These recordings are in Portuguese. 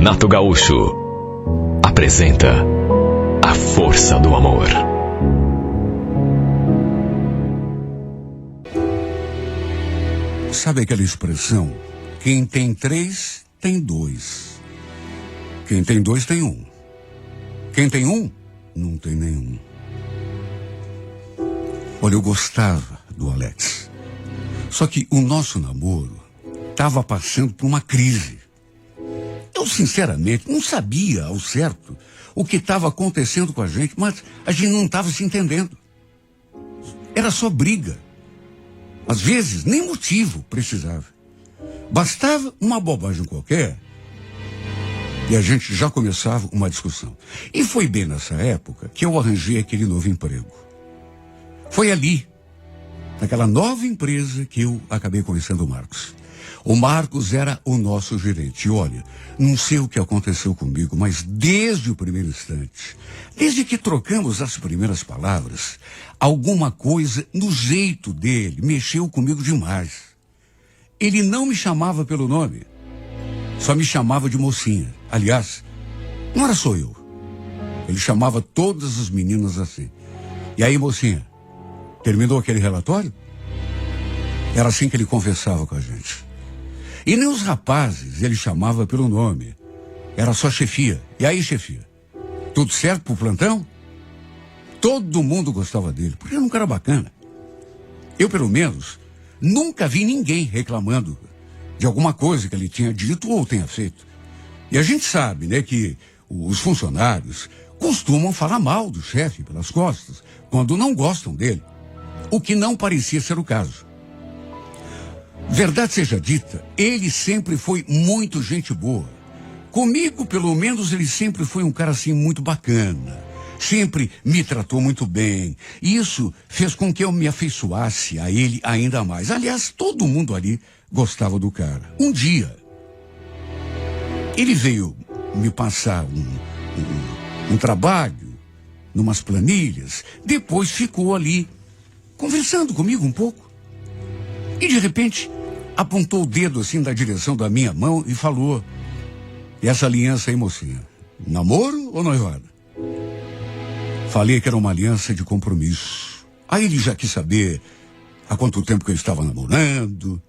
Renato Gaúcho apresenta A Força do Amor. Sabe aquela expressão? Quem tem 3, tem 2. Quem tem 2, tem 1. Quem tem 1, não tem nenhum. Olha, eu gostava do Alex. Só que o nosso namoro estava passando por uma crise. Eu, sinceramente, não sabia ao certo o que estava acontecendo com a gente, mas a gente não estava se entendendo. Era só briga. Às vezes, nem motivo precisava. Bastava uma bobagem qualquer e a gente já começava uma discussão. E foi bem nessa época que eu arranjei aquele novo emprego. Foi ali, naquela nova empresa, que eu acabei conhecendo o Marcos. O Marcos era o nosso gerente. E olha, não sei o que aconteceu comigo, mas desde o primeiro instante, desde que trocamos as primeiras palavras, alguma coisa no jeito dele mexeu comigo demais. Ele não me chamava pelo nome, só me chamava de mocinha. Aliás, não era só eu. Ele chamava todas as meninas assim. E aí, mocinha, terminou aquele relatório? Era assim que ele conversava com a gente. E nem os rapazes ele chamava pelo nome. Era só chefia. E aí, chefia? Tudo certo pro plantão? Todo mundo gostava dele, porque era um cara bacana. Eu, pelo menos, nunca vi ninguém reclamando de alguma coisa que ele tinha dito ou tenha feito. E a gente sabe, né, que os funcionários costumam falar mal do chefe pelas costas, quando não gostam dele. O que não parecia ser o caso. Verdade seja dita, ele sempre foi muito gente boa. Comigo, pelo menos, ele sempre foi um cara assim muito bacana. Sempre me tratou muito bem. E isso fez com que eu me afeiçoasse a ele ainda mais. Aliás, todo mundo ali gostava do cara. Um dia, ele veio me passar um trabalho, numas planilhas. Depois ficou ali conversando comigo um pouco. E de repente, apontou o dedo assim da direção da minha mão e falou: "E essa aliança aí, mocinha, namoro ou noivado?" Falei que era uma aliança de compromisso. Aí ele já quis saber há quanto tempo que eu estava namorando.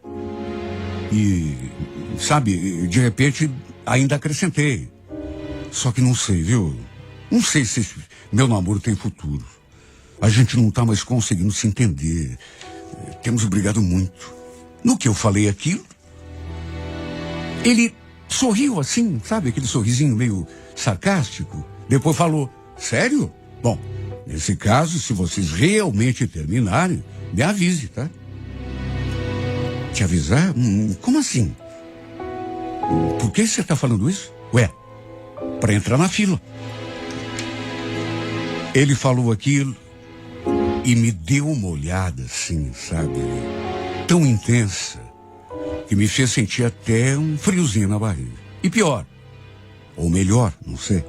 E, sabe, de repente ainda acrescentei: "Só que não sei, viu? Não sei se esse meu namoro tem futuro. A gente não está mais conseguindo se entender. Temos brigado muito." No que eu falei aquilo, ele sorriu assim, sabe? Aquele sorrisinho meio sarcástico. Depois falou: "Sério? Bom, nesse caso, se vocês realmente terminarem, me avise, tá?" "Te avisar? Como assim? Por que você está falando isso?" "Ué, para entrar na fila." Ele falou aquilo e me deu uma olhada assim, sabe? Tão intensa que me fez sentir até um friozinho na barriga. E pior, ou melhor, não sei,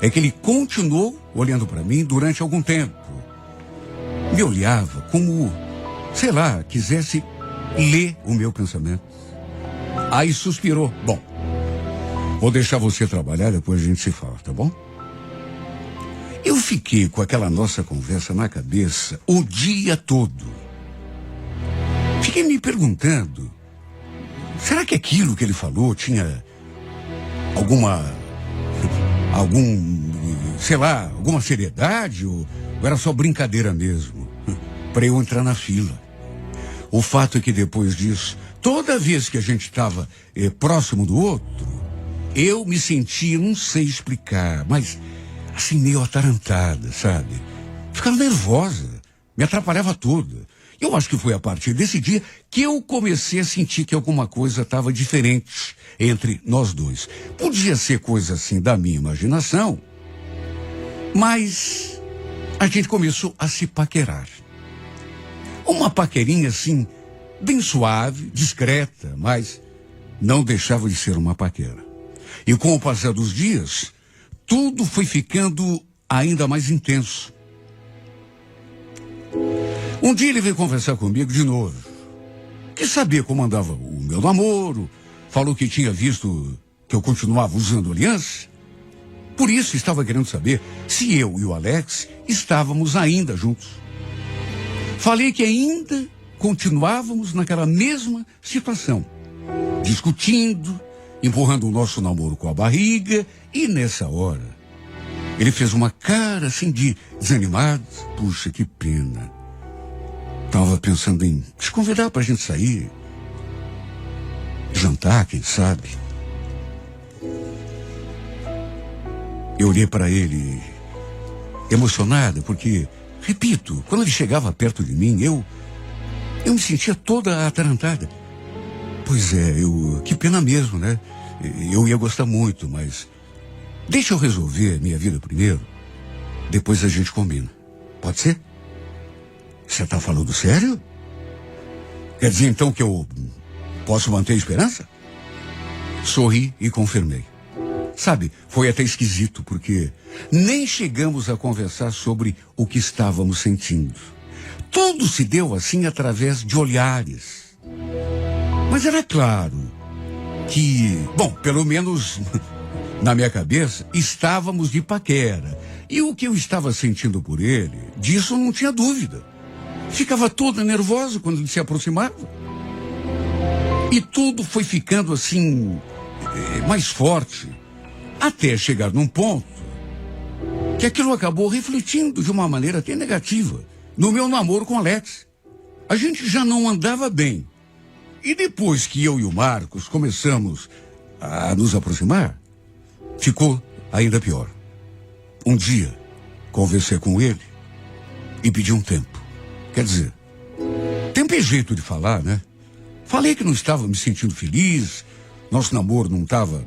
é que ele continuou olhando para mim durante algum tempo. Me olhava como, sei lá, quisesse ler o meu pensamento. Aí suspirou: "Bom, vou deixar você trabalhar, depois a gente se fala, tá bom?" Eu fiquei com aquela nossa conversa na cabeça o dia todo. Fiquei me perguntando, será que aquilo que ele falou tinha alguma seriedade ou era só brincadeira mesmo? Para eu entrar na fila. O fato é que depois disso, toda vez que a gente estava próximo do outro, eu me sentia, não sei explicar, mas assim meio atarantada, sabe? Ficava nervosa, me atrapalhava toda. Eu acho que foi a partir desse dia que eu comecei a sentir que alguma coisa estava diferente entre nós dois. Podia ser coisa assim da minha imaginação, mas a gente começou a se paquerar. Uma paquerinha assim, bem suave, discreta, mas não deixava de ser uma paquera. E com o passar dos dias, tudo foi ficando ainda mais intenso. Um dia ele veio conversar comigo de novo. Quis saber como andava o meu namoro, falou que tinha visto que eu continuava usando aliança. Por isso estava querendo saber se eu e o Alex estávamos ainda juntos. Falei que ainda continuávamos naquela mesma situação, discutindo, empurrando o nosso namoro com a barriga, e nessa hora ele fez uma cara assim de desanimado. Puxa, que pena. Tava pensando em te convidar pra gente sair, jantar, quem sabe. Eu olhei para ele, emocionada, porque, repito, quando ele chegava perto de mim, eu me sentia toda atarantada. Pois é, que pena mesmo, né? Eu ia gostar muito, mas deixa eu resolver minha vida primeiro, depois a gente combina. Pode ser? Você tá falando sério? Quer dizer então que eu posso manter a esperança? Sorri e confirmei. Sabe, foi até esquisito, porque nem chegamos a conversar sobre o que estávamos sentindo. Tudo se deu assim através de olhares. Mas era claro que, bom, pelo menos na minha cabeça, estávamos de paquera. E o que eu estava sentindo por ele, disso eu não tinha dúvida. Ficava toda nervosa quando ele se aproximava. E tudo foi ficando assim, mais forte. Até chegar num ponto que aquilo acabou refletindo de uma maneira até negativa no meu namoro com Alex. A gente já não andava bem. E depois que eu e o Marcos começamos a nos aproximar, ficou ainda pior. Um dia, conversei com ele e pedi um tempo. Quer dizer, tempo é jeito de falar, né? Falei que não estava me sentindo feliz, nosso namoro não estava...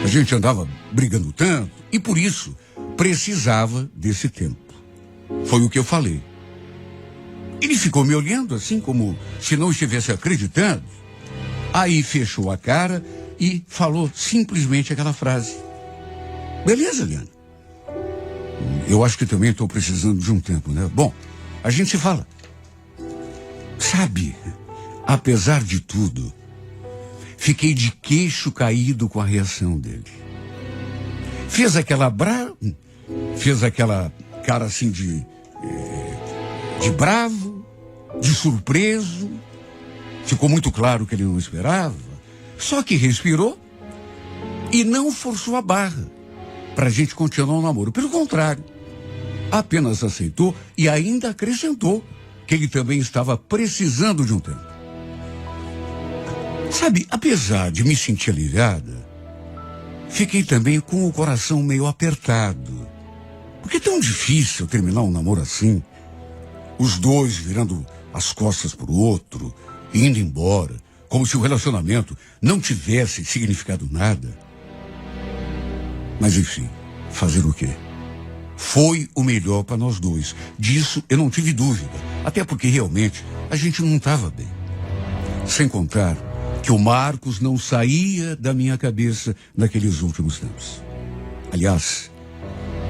A gente andava brigando tanto e por isso precisava desse tempo. Foi o que eu falei. Ele ficou me olhando assim como se não estivesse acreditando. Aí fechou a cara e falou simplesmente aquela frase. Beleza, Liana. Eu acho que também estou precisando de um tempo, né? Bom, a gente se fala. Sabe, apesar de tudo, fiquei de queixo caído com a reação dele. Fez aquela cara assim de bravo, de surpreso. Ficou muito claro que ele não esperava. Só que respirou e não forçou a barra para a gente continuar o namoro. Pelo contrário, apenas aceitou e ainda acrescentou que ele também estava precisando de um tempo. Sabe, apesar de me sentir aliviada, fiquei também com o coração meio apertado. Porque é tão difícil terminar um namoro assim, os dois virando as costas pro outro, indo embora, como se o relacionamento não tivesse significado nada. Mas enfim, fazer o quê? Foi o melhor para nós dois. Disso eu não tive dúvida, até porque realmente a gente não estava bem. Sem contar que o Marcos não saía da minha cabeça naqueles últimos tempos. Aliás,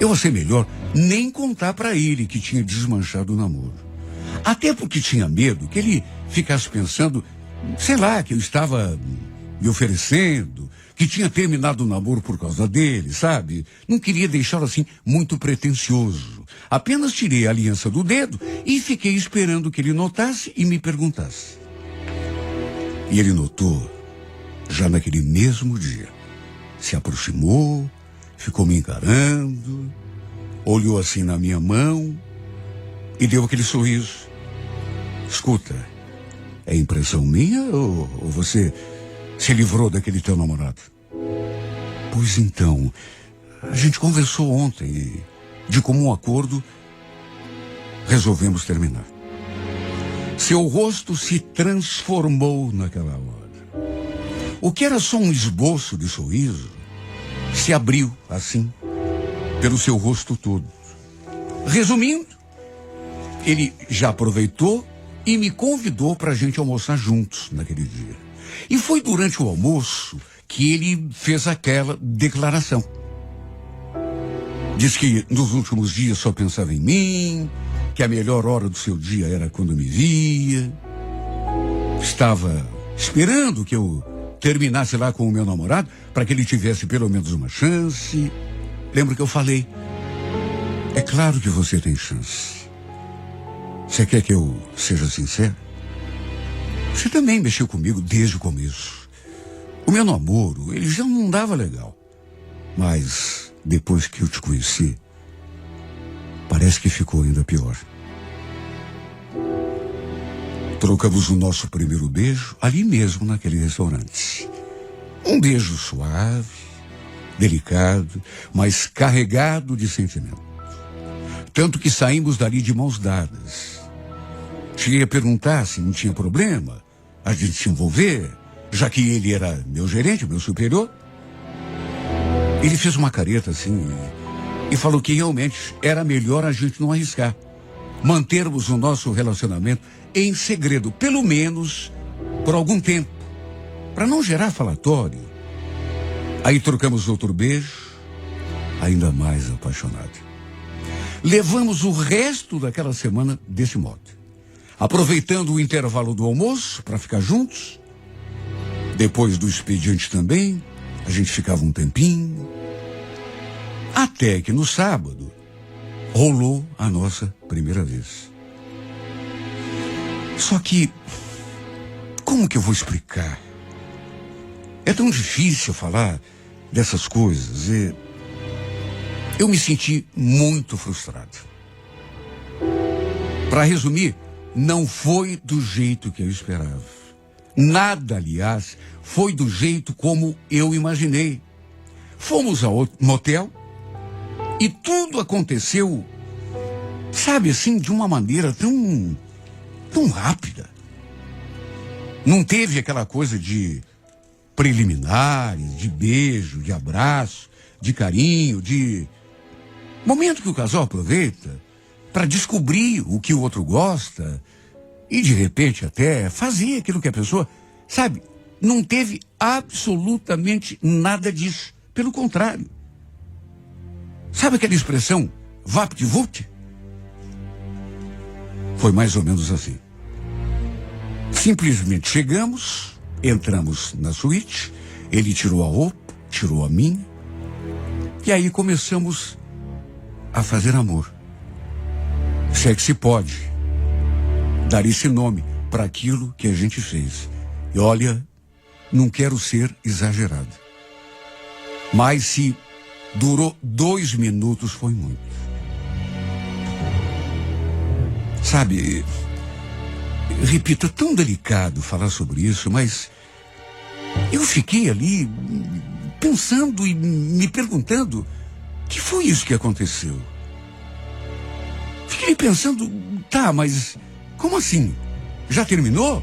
eu achei melhor nem contar para ele que tinha desmanchado o namoro. Até porque tinha medo que ele ficasse pensando, sei lá, que eu estava me oferecendo, que tinha terminado o namoro por causa dele, sabe? Não queria deixá-lo assim muito pretensioso. Apenas tirei a aliança do dedo e fiquei esperando que ele notasse e me perguntasse. E ele notou, já naquele mesmo dia. Se aproximou, ficou me encarando, olhou assim na minha mão e deu aquele sorriso. Escuta, é impressão minha ou você se livrou daquele teu namorado? Pois então, a gente conversou ontem e, de comum acordo, resolvemos terminar. Seu rosto se transformou naquela hora. O que era só um esboço de sorriso se abriu assim, pelo seu rosto todo. Resumindo, ele já aproveitou e me convidou para a gente almoçar juntos naquele dia. E foi durante o almoço que ele fez aquela declaração. Diz que nos últimos dias só pensava em mim, que a melhor hora do seu dia era quando me via. Estava esperando que eu terminasse lá com o meu namorado, para que ele tivesse pelo menos uma chance. Lembra que eu falei? É claro que você tem chance. Você quer que eu seja sincero? Você também mexeu comigo desde o começo. O meu namoro, ele já não dava legal. Mas depois que eu te conheci, parece que ficou ainda pior. Trocamos o nosso primeiro beijo ali mesmo naquele restaurante. Um beijo suave, delicado, mas carregado de sentimento. Tanto que saímos dali de mãos dadas. Cheguei a perguntar se não tinha problema a gente se envolver, já que ele era meu gerente, meu superior. Ele fez uma careta assim e falou que realmente era melhor a gente não arriscar. Mantermos o nosso relacionamento em segredo, pelo menos por algum tempo, para não gerar falatório. Aí trocamos outro beijo, ainda mais apaixonado. Levamos o resto daquela semana desse modo, aproveitando o intervalo do almoço para ficar juntos. Depois do expediente também, a gente ficava um tempinho. Até que no sábado, rolou a nossa primeira vez. Só que, como que eu vou explicar? É tão difícil falar dessas coisas. Eu me senti muito frustrado. Para resumir, não foi do jeito que eu esperava. Nada, aliás, foi do jeito como eu imaginei. Fomos ao motel e tudo aconteceu, sabe assim, de uma maneira tão rápida. Não teve aquela coisa de preliminares, de beijo, de abraço, de carinho, de momento que o casal aproveita para descobrir o que o outro gosta e de repente até fazer aquilo que a pessoa, sabe, não teve absolutamente nada disso. Pelo contrário. Sabe aquela expressão vapt-vupt? Foi mais ou menos assim. Simplesmente chegamos, entramos na suíte, ele tirou a roupa, tirou a minha, e aí começamos a fazer amor. Se é que se pode dar esse nome para aquilo que a gente fez. E olha, não quero ser exagerado, mas se durou 2 minutos foi muito. Sabe, repito, é tão delicado falar sobre isso, mas eu fiquei ali pensando e me perguntando, que foi isso que aconteceu? Fiquei pensando, tá, mas como assim? Já terminou?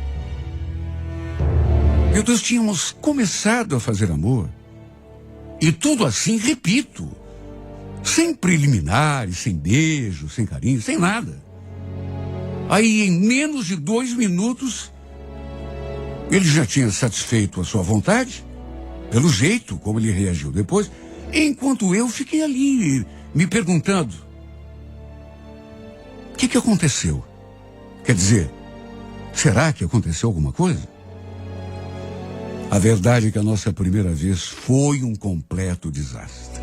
Meu Deus, tínhamos começado a fazer amor. E tudo assim, repito, sem preliminares, sem beijo, sem carinho, sem nada. Aí, em menos de 2 minutos, ele já tinha satisfeito a sua vontade, pelo jeito como ele reagiu depois, enquanto eu fiquei ali, me perguntando, o que aconteceu? Quer dizer, será que aconteceu alguma coisa? A verdade é que a nossa primeira vez foi um completo desastre.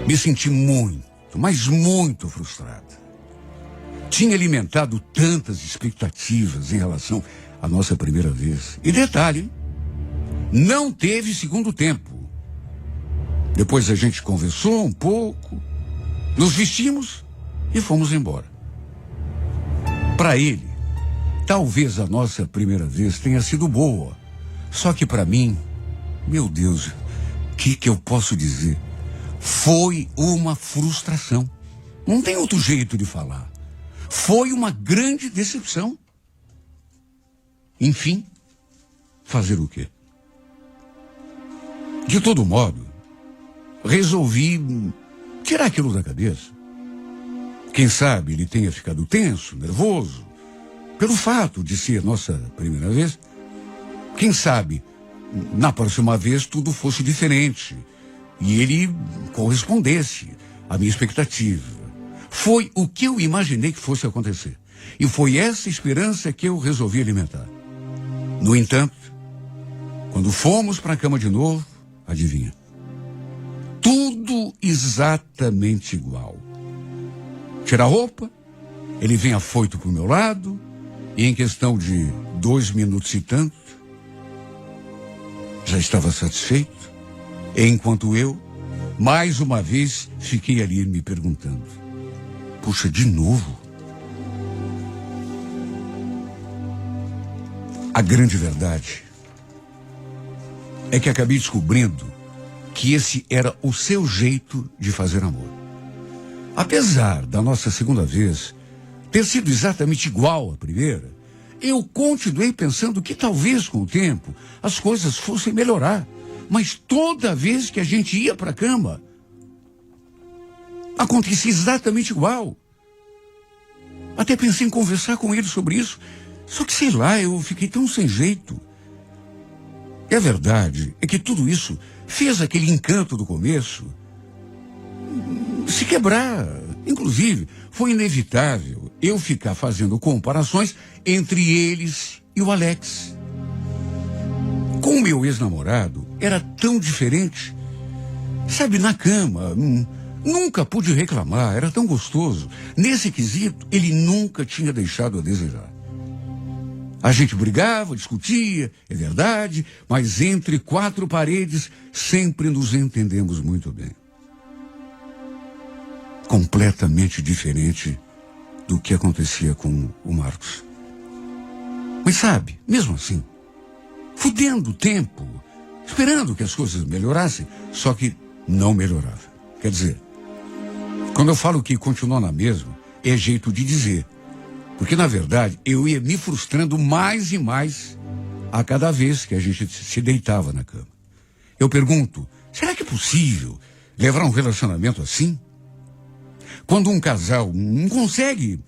Me senti muito, mas muito frustrado. Tinha alimentado tantas expectativas em relação à nossa primeira vez. E detalhe, não teve segundo tempo. Depois a gente conversou um pouco, nos vestimos e fomos embora. Para ele, talvez a nossa primeira vez tenha sido boa. Só que para mim, meu Deus, o que eu posso dizer? Foi uma frustração. Não tem outro jeito de falar. Foi uma grande decepção. Enfim, fazer o quê? De todo modo, resolvi tirar aquilo da cabeça. Quem sabe ele tenha ficado tenso, nervoso, pelo fato de ser nossa primeira vez. Quem sabe, na próxima vez, tudo fosse diferente e ele correspondesse à minha expectativa. Foi o que eu imaginei que fosse acontecer. E foi essa esperança que eu resolvi alimentar. No entanto, Quando fomos para a cama de novo, adivinha? Tudo exatamente igual. Tira a roupa, ele vem afoito pro meu lado, e em questão de 2 minutos e tanto, já estava satisfeito, enquanto eu, mais uma vez, fiquei ali me perguntando: puxa, de novo? A grande verdade é que acabei descobrindo que esse era o seu jeito de fazer amor. Apesar da nossa segunda vez ter sido exatamente igual à primeira, eu continuei pensando que talvez com o tempo as coisas fossem melhorar. Mas toda vez que a gente ia para a cama, acontecia exatamente igual. Até pensei em conversar com ele sobre isso, só que sei lá, eu fiquei tão sem jeito. E a verdade é que tudo isso fez aquele encanto do começo se quebrar. Inclusive, foi inevitável eu ficar fazendo comparações entre eles e o Alex. Com o meu ex-namorado, era tão diferente. Sabe, na cama, nunca pude reclamar, era tão gostoso. Nesse quesito, ele nunca tinha deixado a desejar. A gente brigava, discutia, é verdade, mas entre 4 paredes sempre nos entendemos muito bem. Completamente diferente do que acontecia com o Marcos. Mas sabe, mesmo assim, fudendo o tempo, esperando que as coisas melhorassem, só que não melhorava. Quer dizer, quando eu falo que continuou na mesma, é jeito de dizer. Porque, na verdade, eu ia me frustrando mais e mais a cada vez que a gente se deitava na cama. Eu pergunto, será que é possível levar um relacionamento assim? Quando um casal não consegue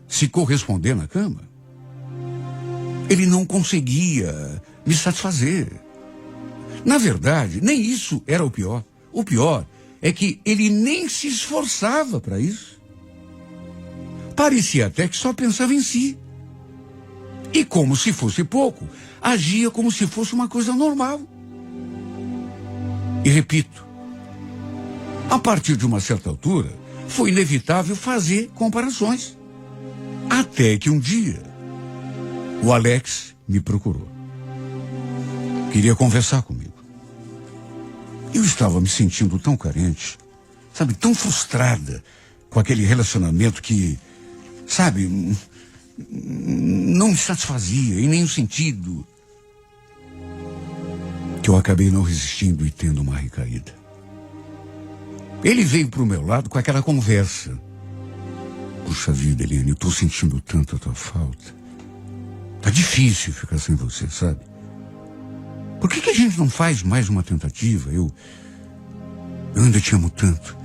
se corresponder na cama? Ele não conseguia me satisfazer. Na verdade, nem isso era o pior. O pior é que ele nem se esforçava para isso. Parecia até que só pensava em si. E como se fosse pouco, agia como se fosse uma coisa normal. E repito, a partir de uma certa altura, foi inevitável fazer comparações. Até que um dia, o Alex me procurou. Queria conversar comigo. Eu estava me sentindo tão carente, sabe, tão frustrada com aquele relacionamento que, sabe, não me satisfazia em nenhum sentido, que eu acabei não resistindo e tendo uma recaída. Ele veio pro meu lado com aquela conversa. Puxa vida, Eliane, eu tô sentindo tanto a tua falta. Tá difícil ficar sem você, sabe? Por que a gente não faz mais uma tentativa? Eu ainda te amo tanto.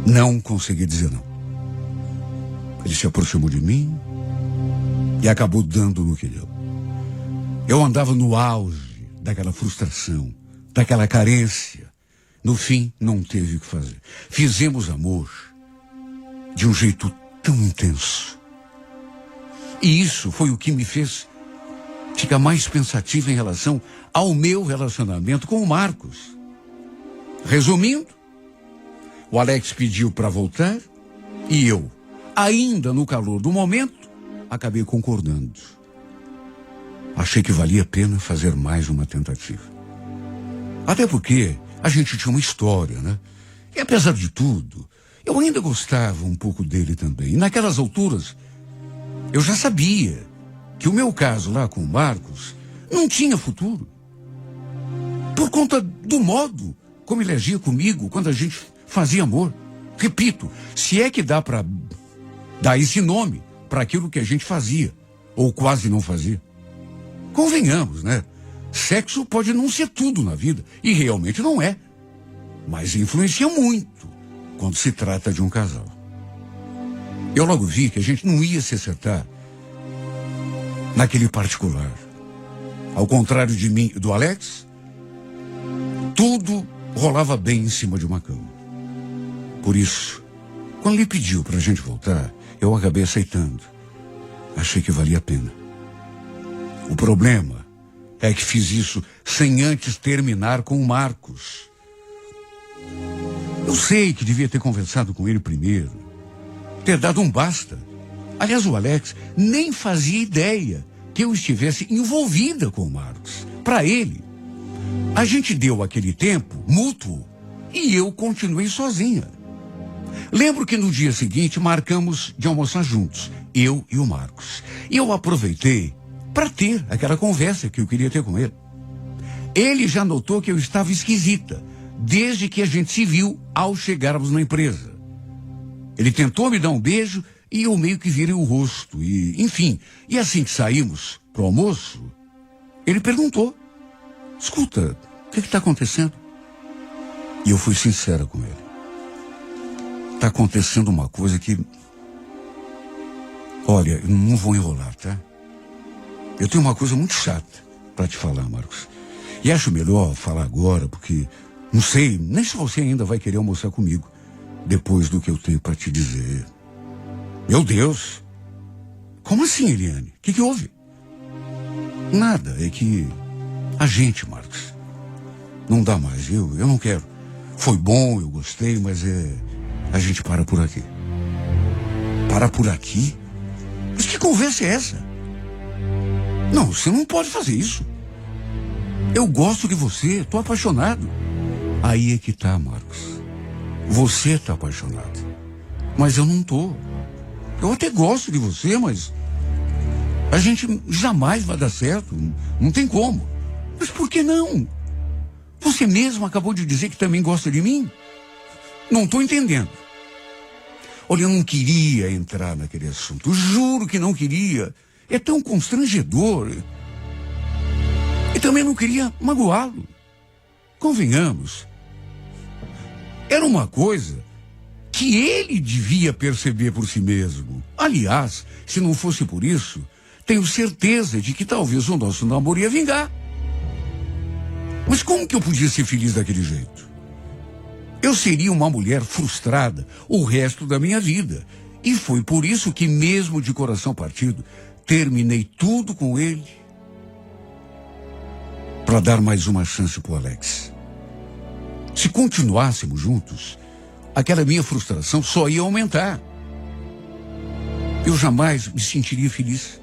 Não consegui dizer não. Ele se aproximou de mim e acabou dando no que deu. Eu andava no auge daquela frustração, daquela carência. No fim, não teve o que fazer. Fizemos amor de um jeito tão intenso. E isso foi o que me fez ficar mais pensativo em relação ao meu relacionamento com o Marcos. Resumindo, o Alex pediu para voltar e eu, ainda no calor do momento, acabei concordando. Achei que valia a pena fazer mais uma tentativa. Até porque a gente tinha uma história, né? E apesar de tudo, eu ainda gostava um pouco dele também. E naquelas alturas, eu já sabia que o meu caso lá com o Marcos não tinha futuro. Por conta do modo como ele agia comigo quando a gente fazia amor. Repito, se é que dá para dar esse nome para aquilo que a gente fazia, ou quase não fazia. Convenhamos, né? Sexo pode não ser tudo na vida, e realmente não é. Mas influencia muito quando se trata de um casal. Eu logo vi que a gente não ia se acertar naquele particular. Ao contrário de mim e do Alex, tudo rolava bem em cima de uma cama. Por isso, quando ele pediu pra gente voltar, eu acabei aceitando. Achei que valia a pena. O problema É que fiz isso sem antes terminar com o Marcos. Eu sei que devia ter conversado com ele primeiro, ter dado um basta. Aliás, o Alex nem fazia ideia que eu estivesse envolvida com o Marcos. Para ele, a gente deu aquele tempo mútuo e eu continuei sozinha. Lembro que no dia seguinte marcamos de almoçar juntos, eu e o Marcos. E eu aproveitei para ter aquela conversa que eu queria ter com ele. Ele já notou que eu estava esquisita, desde que a gente se viu ao chegarmos na empresa. Ele tentou me dar um beijo e eu meio que virei o rosto. E, enfim, e assim que saímos pro almoço, ele perguntou: escuta, o que está acontecendo? E eu fui sincera com ele. Está acontecendo uma coisa que... Olha, eu não vou enrolar, tá? Eu tenho uma coisa muito chata para te falar, Marcos. E acho melhor falar agora, porque não sei nem se você ainda vai querer almoçar comigo depois do que eu tenho para te dizer. Meu Deus! Como assim, Eliane? O que houve? Nada, é que a gente, Marcos, não dá mais. Eu não quero. Foi bom, eu gostei, mas a gente para por aqui. Para por aqui? Mas que conversa é essa? Não, você não pode fazer isso. Eu gosto de você, tô apaixonado. Aí é que tá, Marcos. Você tá apaixonado. Mas eu não tô. Eu até gosto de você, mas a gente jamais vai dar certo. Não tem como. Mas por que não? Você mesmo acabou de dizer que também gosta de mim? Não tô entendendo. Olha, eu não queria entrar naquele assunto. Juro que não queria. É tão constrangedor. E também não queria magoá-lo. Convenhamos. Era uma coisa que ele devia perceber por si mesmo. Aliás, se não fosse por isso, tenho certeza de que talvez o nosso namoro ia vingar. Mas como que eu podia ser feliz daquele jeito? Eu seria uma mulher frustrada o resto da minha vida. E foi por isso que, mesmo de coração partido, terminei tudo com ele para dar mais uma chance pro Alex. Se continuássemos juntos, aquela minha frustração só ia aumentar. Eu jamais me sentiria feliz.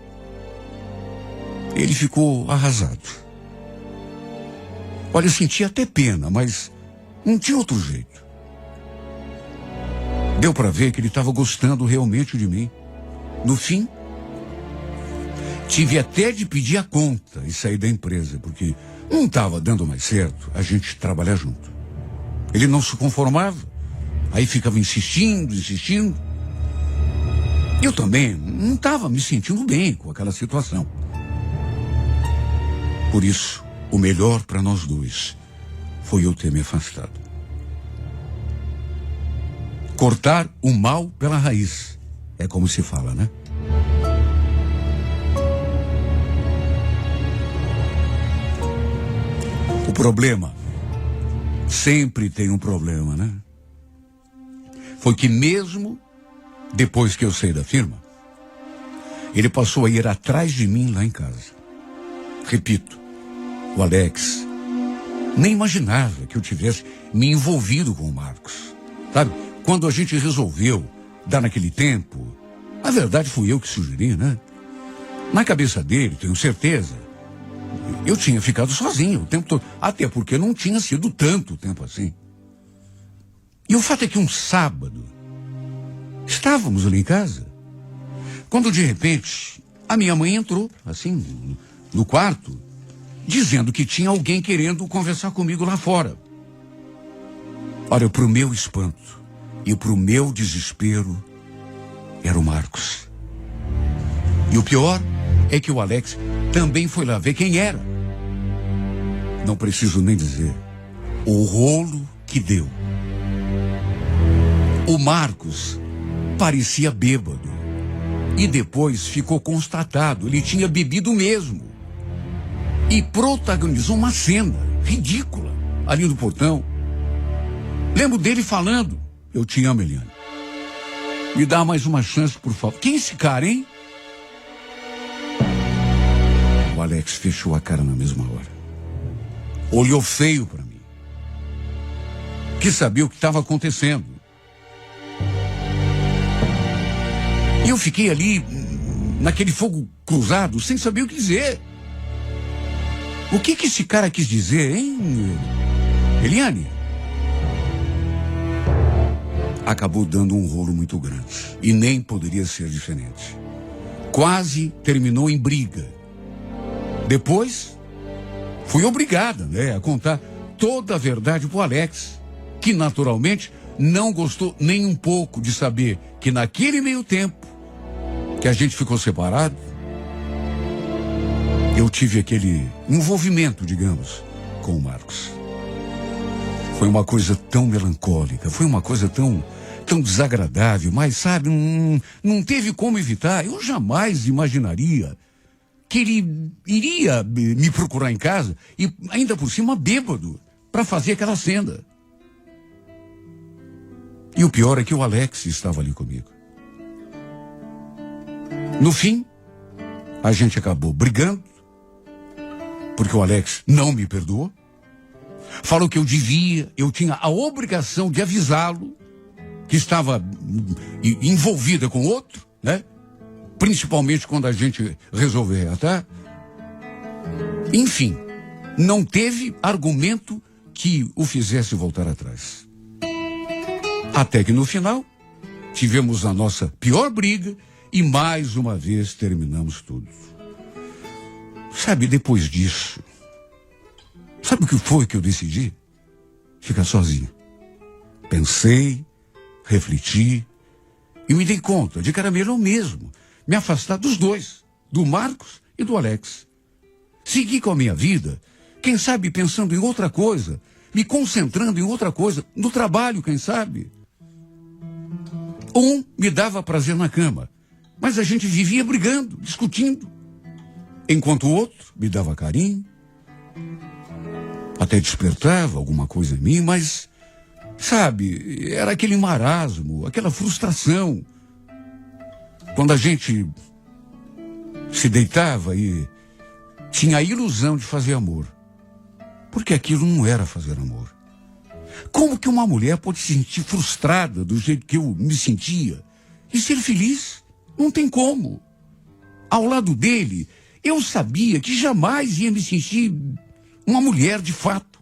Ele ficou arrasado. Olha, eu senti até pena, mas não tinha outro jeito. Deu para ver que ele estava gostando realmente de mim. No fim, tive até de pedir a conta e sair da empresa, porque não estava dando mais certo a gente trabalhar junto. Ele não se conformava, aí ficava insistindo. Eu também não estava me sentindo bem com aquela situação. Por isso, o melhor para nós dois foi eu ter me afastado. Cortar o mal pela raiz. É como se fala, né? O problema, sempre tem um problema, né? Foi que mesmo depois que eu saí da firma, ele passou a ir atrás de mim lá em casa. Repito, o Alex nem imaginava que eu tivesse me envolvido com o Marcos. Sabe, quando a gente resolveu dar naquele tempo, a verdade fui eu que sugeri, né? Na cabeça dele, tenho certeza, eu tinha ficado sozinho o tempo todo. Até porque não tinha sido tanto tempo assim. E o fato é que um sábado, estávamos ali em casa, quando de repente a minha mãe entrou, assim, no quarto, dizendo que tinha alguém querendo conversar comigo lá fora. Olha, pro meu espanto e pro meu desespero, era o Marcos. E o pior é que o Alex também foi lá ver quem era. Não preciso nem dizer o rolo que deu. O Marcos parecia bêbado. E depois ficou constatado, ele tinha bebido mesmo. E protagonizou uma cena ridícula ali no portão. Lembro dele falando: eu te amo, Eliane. Me dá mais uma chance, por favor. Quem é esse cara, hein? O Alex fechou a cara na mesma hora. Olhou feio para mim. Quis saber o que estava acontecendo. E eu fiquei ali, naquele fogo cruzado, sem saber o que dizer. O que esse cara quis dizer, hein, Eliane? Acabou dando um rolo muito grande. E nem poderia ser diferente. Quase terminou em briga. Depois, fui obrigada, a contar toda a verdade pro Alex, que naturalmente não gostou nem um pouco de saber que naquele meio tempo que a gente ficou separado, eu tive aquele envolvimento, digamos, com o Marcos. Foi uma coisa tão melancólica, foi uma coisa tão desagradável, mas sabe, não teve como evitar. Eu jamais imaginaria que ele iria me procurar em casa e ainda por cima bêbado para fazer aquela cena. E o pior é que o Alex estava ali comigo. No fim, a gente acabou brigando, porque o Alex não me perdoou. Falou que eu tinha a obrigação de avisá-lo que estava envolvida com outro, Principalmente quando a gente resolver reatar. Enfim, não teve argumento que o fizesse voltar atrás. Até que no final, tivemos a nossa pior briga e mais uma vez terminamos tudo. Sabe, depois disso, sabe o que foi que eu decidi? Ficar sozinho. Pensei, refleti e me dei conta de que era melhor mesmo me afastar dos dois, do Marcos e do Alex. Seguir com a minha vida, quem sabe pensando em outra coisa, me concentrando em outra coisa, no trabalho, quem sabe. Um me dava prazer na cama, mas a gente vivia brigando, discutindo. Enquanto o outro me dava carinho, até despertava alguma coisa em mim, mas, sabe, era aquele marasmo, aquela frustração. Quando a gente se deitava e tinha a ilusão de fazer amor. Porque aquilo não era fazer amor. Como que uma mulher pode se sentir frustrada do jeito que eu me sentia e ser feliz? Não tem como. Ao lado dele, eu sabia que jamais ia me sentir uma mulher de fato.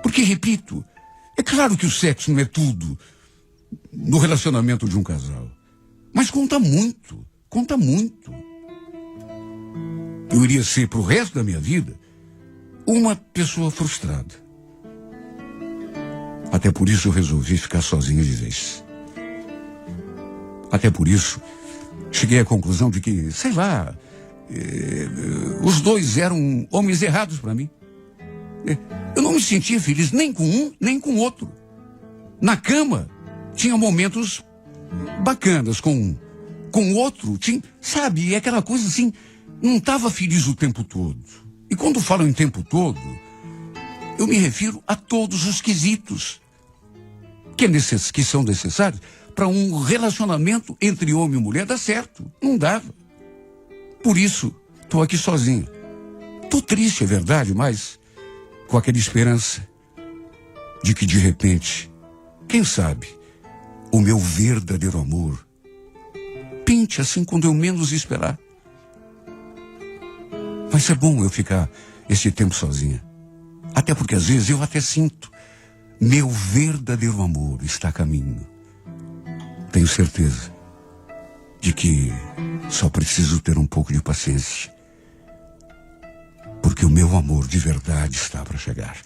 Porque, repito, é claro que o sexo não é tudo no relacionamento de um casal. Mas conta muito, conta muito. Eu iria ser, pro resto da minha vida, uma pessoa frustrada. Até por isso eu resolvi ficar sozinha de vez. Até por isso, cheguei à conclusão de que, sei lá, os dois eram homens errados para mim. Eu não me sentia feliz nem com um, nem com o outro. Na cama, tinha momentos bacanas com o outro, tinha, sabe, aquela coisa assim, não estava feliz o tempo todo. E quando falo em tempo todo, eu me refiro a todos os quesitos que são necessários para um relacionamento entre homem e mulher dar certo. Não dava. Por isso, estou aqui sozinho. Estou triste, é verdade, mas com aquela esperança de que, de repente, quem sabe, o meu verdadeiro amor pinte assim quando eu menos esperar. Mas é bom eu ficar esse tempo sozinha. Até porque às vezes eu até sinto meu verdadeiro amor está a caminho. Tenho certeza de que só preciso ter um pouco de paciência. Porque o meu amor de verdade está para chegar.